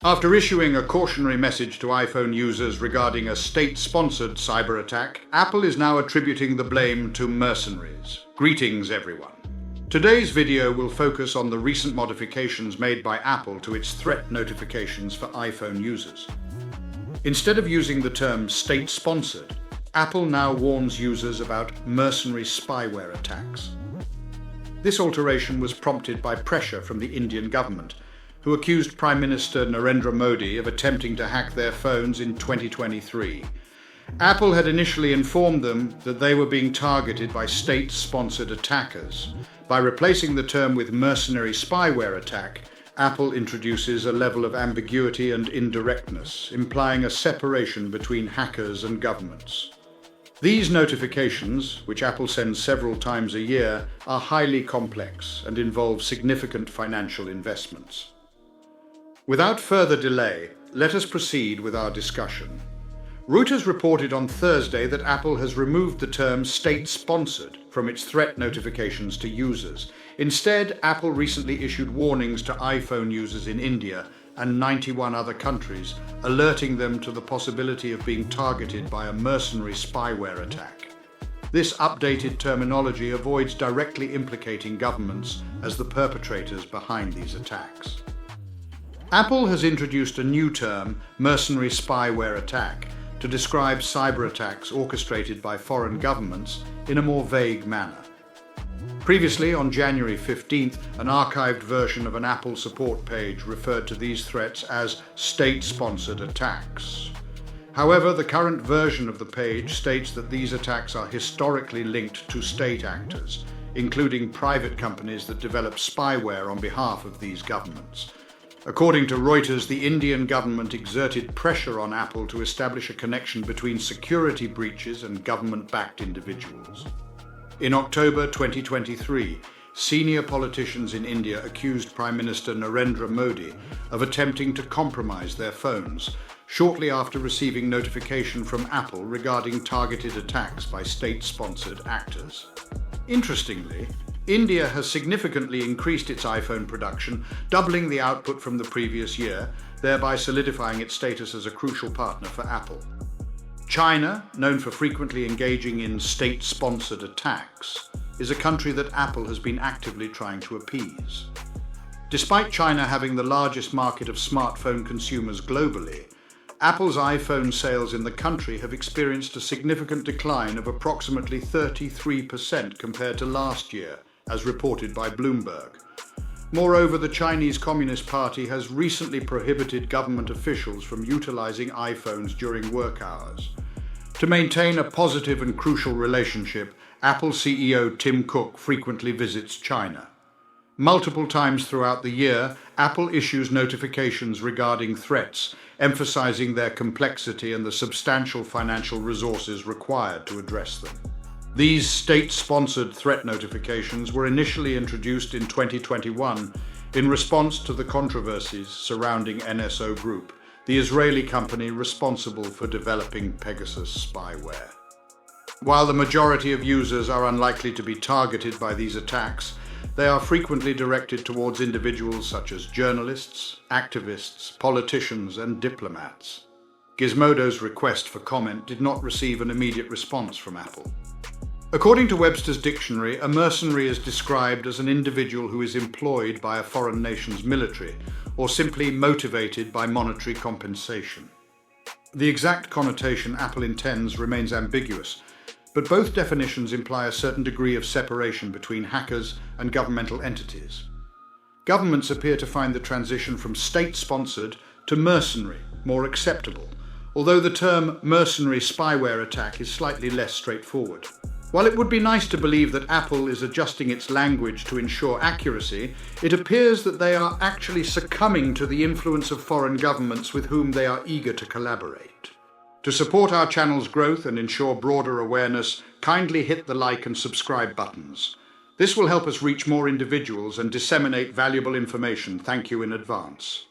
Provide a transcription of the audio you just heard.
After issuing a cautionary message to iPhone users regarding a state-sponsored cyber attack, Apple is now attributing the blame to mercenaries. Greetings, everyone. Today's video will focus on the recent modifications made by Apple to its threat notifications for iPhone users. Instead of using the term state-sponsored, Apple now warns users about mercenary spyware attacks. This alteration was prompted by pressure from the Indian government, who accused Prime Minister Narendra Modi of attempting to hack their phones in 2023. Apple had initially informed them that they were being targeted by state-sponsored attackers. By replacing the term with mercenary spyware attack, Apple introduces a level of ambiguity and indirectness, implying a separation between hackers and governments. These notifications, which Apple sends several times a year, are highly complex and involve significant financial investments. Without further delay, let us proceed with our discussion. Reuters reported on Thursday that Apple has removed the term state-sponsored from its threat notifications to users. Instead, Apple recently issued warnings to iPhone users in India and 91 other countries, alerting them to the possibility of being targeted by a mercenary spyware attack. This updated terminology avoids directly implicating governments as the perpetrators behind these attacks. Apple has introduced a new term, mercenary spyware attack, to describe cyber attacks orchestrated by foreign governments in a more vague manner. Previously, on January 15th, an archived version of an Apple support page referred to these threats as state-sponsored attacks. However, the current version of the page states that these attacks are historically linked to state actors, including private companies that develop spyware on behalf of these governments. According to Reuters, the Indian government exerted pressure on Apple to establish a connection between security breaches and government-backed individuals. In October 2023, senior politicians in India accused Prime Minister Narendra Modi of attempting to compromise their phones, shortly after receiving notification from Apple regarding targeted attacks by state-sponsored actors. Interestingly, India has significantly increased its iPhone production, doubling the output from the previous year, thereby solidifying its status as a crucial partner for Apple. China, known for frequently engaging in state-sponsored attacks, is a country that Apple has been actively trying to appease. Despite China having the largest market of smartphone consumers globally, Apple's iPhone sales in the country have experienced a significant decline of approximately 33% compared to last year, as reported by Bloomberg. Moreover, the Chinese Communist Party has recently prohibited government officials from utilizing iPhones during work hours. To maintain a positive and crucial relationship, Apple CEO Tim Cook frequently visits China. Multiple times throughout the year, Apple issues notifications regarding threats, emphasizing their complexity and the substantial financial resources required to address them. These state-sponsored threat notifications were initially introduced in 2021 in response to the controversies surrounding NSO Group, the Israeli company responsible for developing Pegasus spyware. While the majority of users are unlikely to be targeted by these attacks, they are frequently directed towards individuals such as journalists, activists, politicians, and diplomats. Gizmodo's request for comment did not receive an immediate response from Apple. According to Webster's dictionary, a mercenary is described as an individual who is employed by a foreign nation's military or simply motivated by monetary compensation. The exact connotation Apple intends remains ambiguous, but both definitions imply a certain degree of separation between hackers and governmental entities. Governments appear to find the transition from state-sponsored to mercenary more acceptable, although the term mercenary spyware attack is slightly less straightforward. While it would be nice to believe that Apple is adjusting its language to ensure accuracy, it appears that they are actually succumbing to the influence of foreign governments with whom they are eager to collaborate. To support our channel's growth and ensure broader awareness, kindly hit the like and subscribe buttons. This will help us reach more individuals and disseminate valuable information. Thank you in advance.